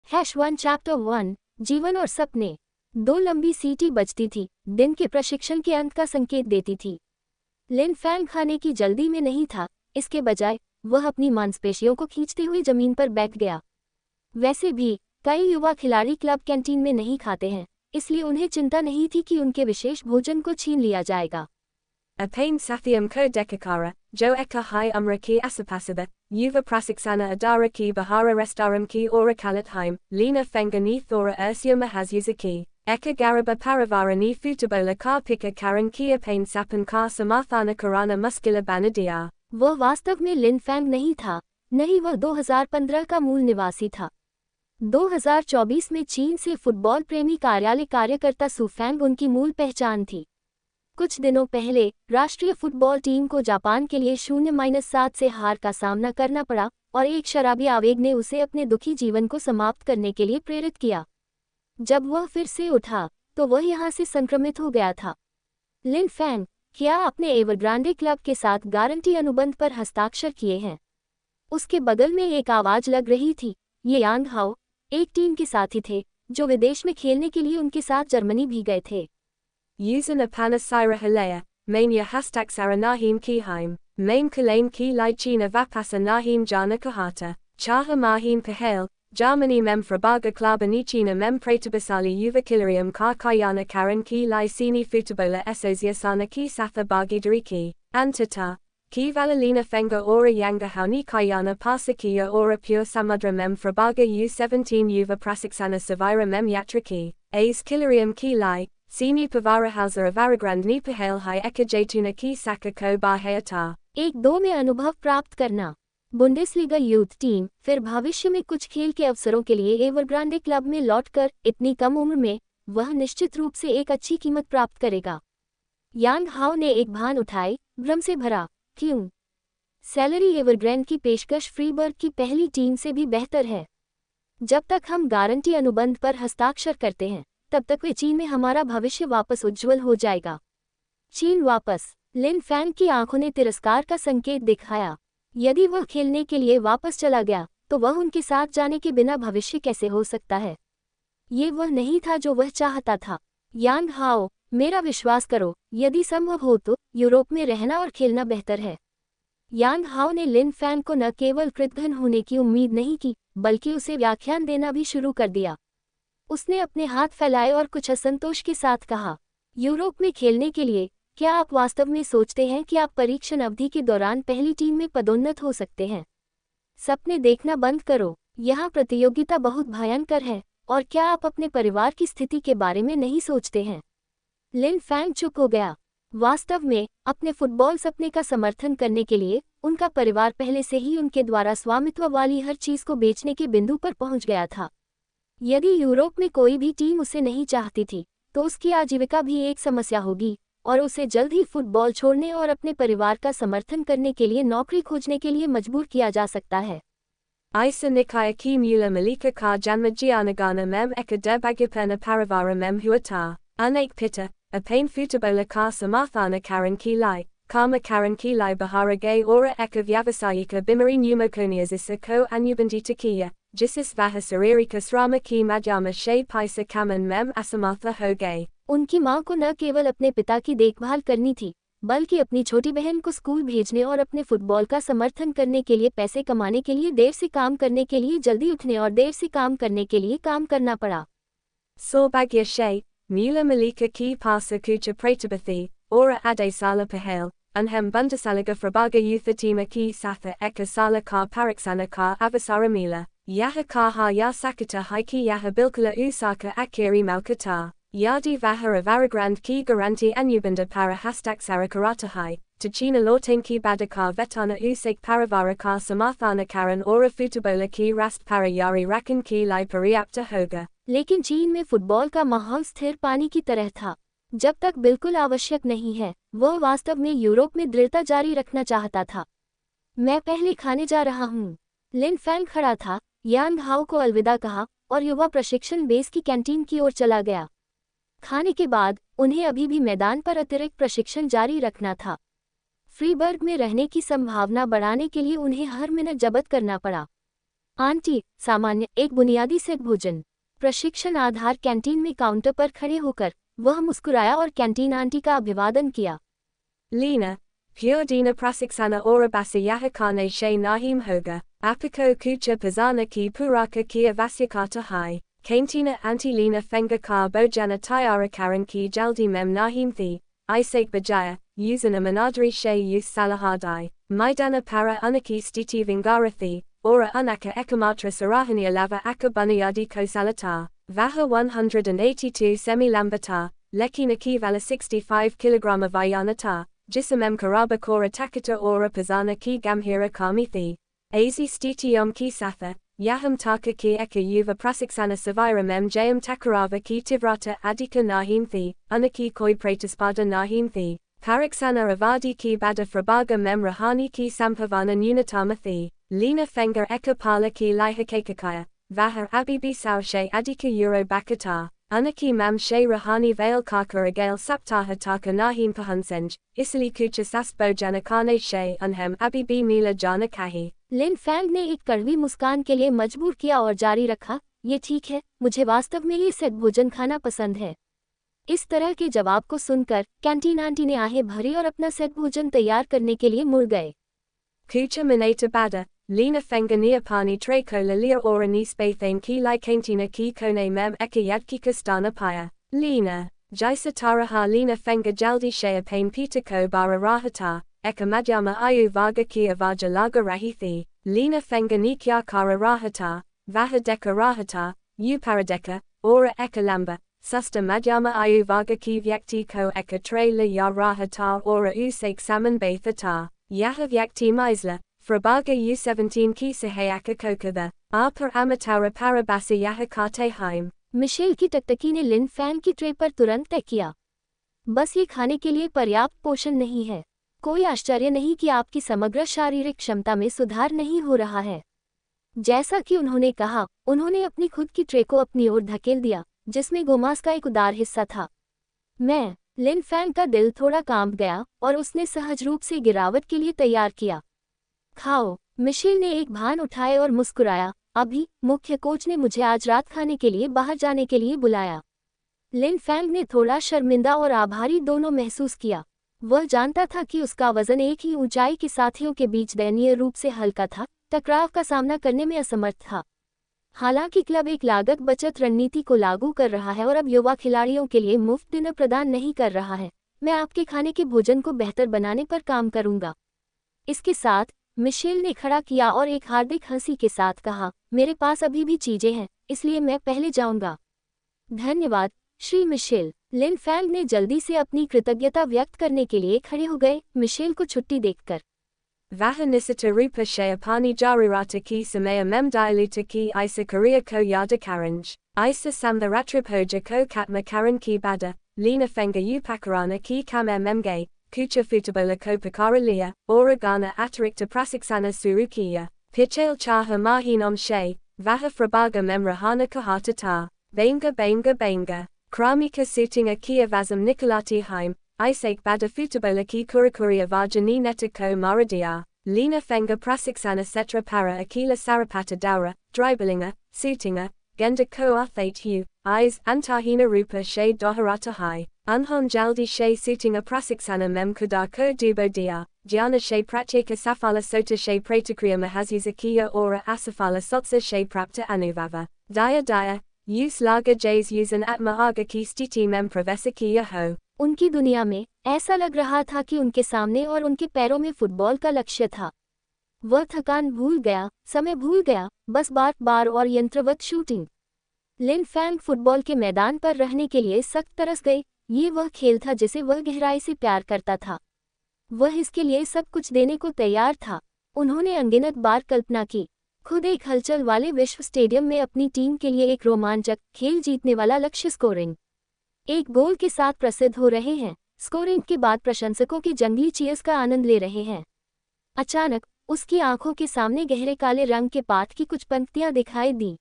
#1 chapter 1 जीवन और सपने। 2 लंबी सीटी बजती थी, दिन के प्रशिक्षण के अंत का संकेत देती थी। लिन फैंग खाने की जल्दी में नहीं था, इसके बजाय वह अपनी मांसपेशियों को खींचते हुए जमीन पर बैठ गया। वैसे भी कई युवा खिलाड़ी क्लब कैंटीन में नहीं खाते हैं, इसलिए उन्हें चिंता नहीं थी कि उनके विशेष भोजन को छीन लिया जाएगा। Apain Sathiam ko dekakara, jo eka hai umra ki asapasada, yuva prasiksana adara ki bahara restarum ki ora kalatheim, lina fenga ni thora ursia mahazyuzaki, eka garaba paravara ni futabola ka pika karan ki apain sapan ka samathana karana muscula banadia। वह वास्तव में लिन Fang नहीं था, नहीं वह 2015 का मूल निवासी था। 2024 में चीन से फुटबॉल प्रेमी कार्यालय कार्यकर्ता सु फैंग उनकी मूल पहचान थी। कुछ दिनों पहले राष्ट्रीय फुटबॉल टीम को जापान के लिए 0-7 से हार का सामना करना पड़ा और एक शराबी आवेग ने उसे अपने दुखी जीवन को समाप्त करने के लिए प्रेरित किया। जब वह फिर से उठा तो वह यहां से संक्रमित हो गया था। लिन फैंग, क्या आपने एवरग्रांडे क्लब के साथ गारंटी अनुबंध पर हस्ताक्षर किए हैं? उसके बगल में एक आवाज लग रही थी। ये यांग हाओ, एक टीम के साथी थे जो विदेश में खेलने के लिए उनके साथ जर्मनी भी गए थे। Using a panasira halea, mania hastak saranahim kiheim, main kalain ki lai china vapasa nahim jana kahata, chaha mahim pahale, Germany mem frabaga klaba china mem pratabasali yuva kilarium ka kayana karan ki lai sini futabola esozia sana ki satha bagi dariki, antata, ki valalina fenga ora yanga hauni kayana pasakia ora pure samudra mem frabaga u17 yuva prasiksana savira mem yatraki, as kilarium ki lai, Sini Pavara Hauser Avaragrand ni Pahale Hai Eka Jatuna ki Saka ko Bahayata। 1-2 में अनुभव प्राप्त करना। Bundesliga youth team फिर भविष्य में कुछ खेल के अवसरों के लिए एवरग्रांडे क्लब में लौटकर इतनी कम उम्र में वह निश्चित रूप से एक अच्छी कीमत प्राप्त करेगा। यांग हाओ ने एक भान उठाई, भ्रम से भरा, क्यों? सैलरी एवरग्रांडे की पेशकश फ्रीबर्ग की पहली टीम से भी बेहतर है। जब तक हम गारंटी अनुबंध पर हस्ताक्षर करते हैं तब तक वे चीन में हमारा भविष्य वापस उज्ज्वल हो जाएगा। चीन वापस। लिन फैंग की आंखों ने तिरस्कार का संकेत दिखाया। यदि वह खेलने के लिए वापस चला गया तो वह उनके साथ जाने के बिना भविष्य कैसे हो सकता है? ये वह नहीं था जो वह चाहता था। यांग हाओ, मेरा विश्वास करो, यदि संभव हो तो यूरोप में रहना और खेलना बेहतर है। यांग हाओ ने लिन फैंग को न केवल कृतघ्न होने की उम्मीद नहीं की, बल्कि उसे व्याख्यान देना भी शुरू कर दिया। उसने अपने हाथ फैलाए और कुछ असंतोष के साथ कहा, यूरोप में खेलने के लिए क्या आप वास्तव में सोचते हैं कि आप परीक्षण अवधि के दौरान पहली टीम में पदोन्नत हो सकते हैं? सपने देखना बंद करो, यहाँ प्रतियोगिता बहुत भयंकर है, और क्या आप अपने परिवार की स्थिति के बारे में नहीं सोचते हैं? लिन फैंग चुप हो गया। वास्तव में अपने फुटबॉल सपने का समर्थन करने के लिए उनका परिवार पहले से ही उनके द्वारा स्वामित्व वाली हर चीज को बेचने के बिंदु पर पहुंच गया था। यदि यूरोप में कोई भी टीम उसे नहीं चाहती थी तो उसकी आजीविका भी एक समस्या होगी और उसे जल्द ही फुटबॉल छोड़ने और अपने परिवार का समर्थन करने के लिए नौकरी खोजने के लिए मजबूर किया जा सकता है। Isa Nikaya ki mula malika ka janma gianagana mem eka debagipena paravara mem huata, anak pitta, apain futabola ka samathana karan ki lai, kama karan ki lai bahara gay ora eka vyavasayika bimari pneumoconia zisa ko anyubanti takiya, jisis vaha saririka srama ki madhyama shay paisa kaman mem asamatha ho gay। उनकी मां को न केवल अपने पिता की देखभाल करनी थी, बल्कि अपनी छोटी बहन को स्कूल भेजने और अपने फुटबॉल का समर्थन करने के लिए पैसे कमाने के लिए देर से काम करने के लिए जल्दी उठने और देर से काम करने के लिए काम करना पड़ा। Sorbagya shay, mula malika ki pasa kucha pratabathi, ora ade sala pahale, unhem bundasalaga frabaga yuthatima ki satha eka sala ka pariksana ka avasara mila, yaha ka ha ya sakata haiki yaha bilkula usaka akiri malkata. Yadi vaha avaragrand ki garanti anubanda para hastak sarakarata Tachina lortain ki badakar vetana usek paravara ka samathana karan ora futabola ki rast para yari rakan ki lai pariapta hoga। लेकिन चीन में football का माहौल स्थिर पानी की तरह था। जब तक बिल्कुल आवश्यक नहीं है, वह वास्तव में यूरोप में दृढ़ता जारी रखना चाहता था। मैं पहले खाने जा रहा हूँ। लिन फैंग खड़ा था, यांग हाओ को अलविदा कहा और युवा प्रशिक्षण बेस की कैंटीन की ओर चला गया। खाने के बाद उन्हें अभी भी मैदान पर अतिरिक्त प्रशिक्षण जारी रखना था। फ्रीबर्ग में रहने की संभावना बढ़ाने के लिए उन्हें हर मिनट जब्त करना पड़ा। आंटी, सामान्य एक बुनियादी सेट भोजन। प्रशिक्षण आधार कैंटीन में काउंटर पर खड़े होकर वह मुस्कुराया और कैंटीन आंटी का अभिवादन किया। Lena, Pyordina Prasiksana Ora Basa Yahakane She Nahim Hoga, Apiko Kucha Pazana Ki Puraka Kia Vasyakata Hai, Kaintina Anti Lena Fenga Ka Bojana Tyara Karan Ki Jaldi Mem Nahim Thi, Isake Bajaya, Usana Manadri She Yus Salahadai, Maidana Para Unaki Stiti Vingarathi, Ora Unaka Ekamatra Sarahania Lava Akabunayadi Kosalata, Vaha 182 Semi Lambata, Leki Nakivala 65 kg Vayanata. Jisamem Karaba Kora Takata Ora Pazana Ki Gamhira Kamithi. Azi Stitiom Ki Satha, Yaham Taka Ki Eka Yuva Prasiksana Savira Mem Jayam Takarava Ki Tivrata Adika Nahim Thi, Unaki Koi Prataspada Nahim Thi, Pariksana Avadi Ki Bada Frabaga Mem Rahani Ki Sampavana Nunatama Thi, Lena Fenga Eka Pala Ki Lihakakakaya, Vaha Abibi Saushe Adika Euro Bakata. Anaki mam she rahani veil kaka agal saptaha taka nahim pahansenj, isili kucha sasbo janakane she unhem abibi mila jana kahi. Lin Fang ने एक कड़वी मुस्कान के लिए मजबूर किया और जारी रखा, ये ठीक है, मुझे वास्तव में ये सेट भोजन खाना पसंद है। इस तरह के जवाब को सुनकर कैंटीन आंटी ने आहें भरी और अपना सेट भोजन तैयार करने के लिए मुड़ गए। Kucha minata bada, Lena Fenga Neapani Traco Lilia Ora Nispathane Ki Lycantina Ki Kone Mem Eka Yadkika Stana Paya, Lena, Jaisa Taraha Lena Fenga Jaldi Shea Pain Pitako Bara Rahata, Eka Madhyama Ayu Vaga Kia Vaja Laga Rahithi, Lena Fenga Nikya Kara Rahata, Vaha Deka Rahata, U Paradeka, Ora Eka Lamba, Susta Madhyama Ayu Vaga Ki Vyakti Ko Eka Trela Ya Rahata Ora Usake Salmon Bathata, Yahav Yakti Misla. Frabaga U17 की सहायक कोकदा, पर अमतारा parabasa yahakate hymn. Michel की टकटकी ने लिन Fang की tray पर तुरंत तय किया। बस ये खाने के लिए पर्याप्त पोषण नहीं है। कोई आश्चर्य नहीं कि आपकी समग्र शारीरिक क्षमता में सुधार नहीं हो रहा है। जैसा कि उन्होंने कहा, उन्होंने अपनी खुद की ट्रे को अपनी ओर धकेल दिया, जिसमें गोमांस का एक उदार हिस्सा था। लिन फैंग का दिल थोड़ा कांप गया और उसने सहज रूप से गिरावट के लिए तैयार किया। खाओ, मिशेल ने एक भान उठाए और मुस्कुराया, अभी, मुख्य कोच ने मुझे आज रात खाने के लिए बाहर जाने के लिए बुलाया। लिन फैंग ने थोड़ा शर्मिंदा और आभारी दोनों महसूस किया। वह जानता था कि उसका वजन एक ही ऊंचाई के साथियों के बीच दयनीय रूप से हल्का था, टकराव का सामना करने में असमर्थ था। हालांकि क्लब एक लागत बचत रणनीति को लागू कर रहा है और अब युवा खिलाड़ियों के लिए मुफ्त डिनर प्रदान नहीं कर रहा है, मैं आपके खाने के भोजन को बेहतर बनाने पर काम करूंगा। इसके साथ मिशेल ने खड़ा किया और एक हार्दिक हंसी के साथ कहा, मेरे पास अभी भी चीजें हैं, इसलिए मैं पहले जाऊंगा। धन्यवाद, श्री मिशेल। लिन फैंग ने जल्दी से अपनी कृतज्ञता व्यक्त करने के लिए खड़े हो गए, मिशेल को छुट्टी देखकर। Vahanisata Rupa Shayapani Jarirata Ki Samaya Mem Dialuta Ki Isa Korea Ko Yada Karanj, Isa Samtharatripoja Ko Katma Karan Ki Bada, Lena Fenga Upakarana Ki Kame Memge. Kucha Futabola Ko Pakaralia, Oragana Atarikta Prasiksana Surukiya, Pichel Chaha Mahinom She, Vaha Frabaga Memrahana Kahata Ta, Benga, Kramika Sutinga Kia Vasam Nikolati Haim, Isake Bada Futabola Ki Kurikuria Vajani Netako Maradia, Lena Fenga Prasiksana Setra Para Akila Sarapata Daura, Dribelinga, Sutinga, Genda Ko Athate Hu, Eyes, Antahina Rupa She Doharata Hai. Unhon Jaldi She Sutinga Prasiksana Mem Kudar Ko Dubo Dia, Giana She Pratyeka Safala Sota She Pratakriya Mahazuzakiya Ora Asafala Sotsa She Prapta Anuvava, Daya, Use Laga Jays Usan Atma Aga Ki Stiti Mem Pravesakiya Ho। उनकी दुनिया में ऐसा लग रहा था कि उनके सामने और उनके पैरों में फुटबॉल का लक्ष्य था। वह थकान भूल गया, समय भूल गया, बस बार और यंत्रवत शूटिंग। लिन फैंग फुटबॉल के मैदान पर रहने के लिए सख्त तरस गई। ये वह खेल था जिसे वह गहराई से प्यार करता था। वह इसके लिए सब कुछ देने को तैयार था। उन्होंने अनगिनत बार कल्पना की, खुद एक हलचल वाले विश्व स्टेडियम में अपनी टीम के लिए एक रोमांचक खेल जीतने वाला लक्ष्य स्कोरिंग एक गोल के साथ प्रसिद्ध हो रहे हैं। स्कोरिंग के बाद प्रशंसकों की जंगली चीयर्स का आनंद ले रहे हैं। अचानक उसकी आंखों के सामने गहरे काले रंग के पाठ की कुछ पंक्तियां दिखाई दी।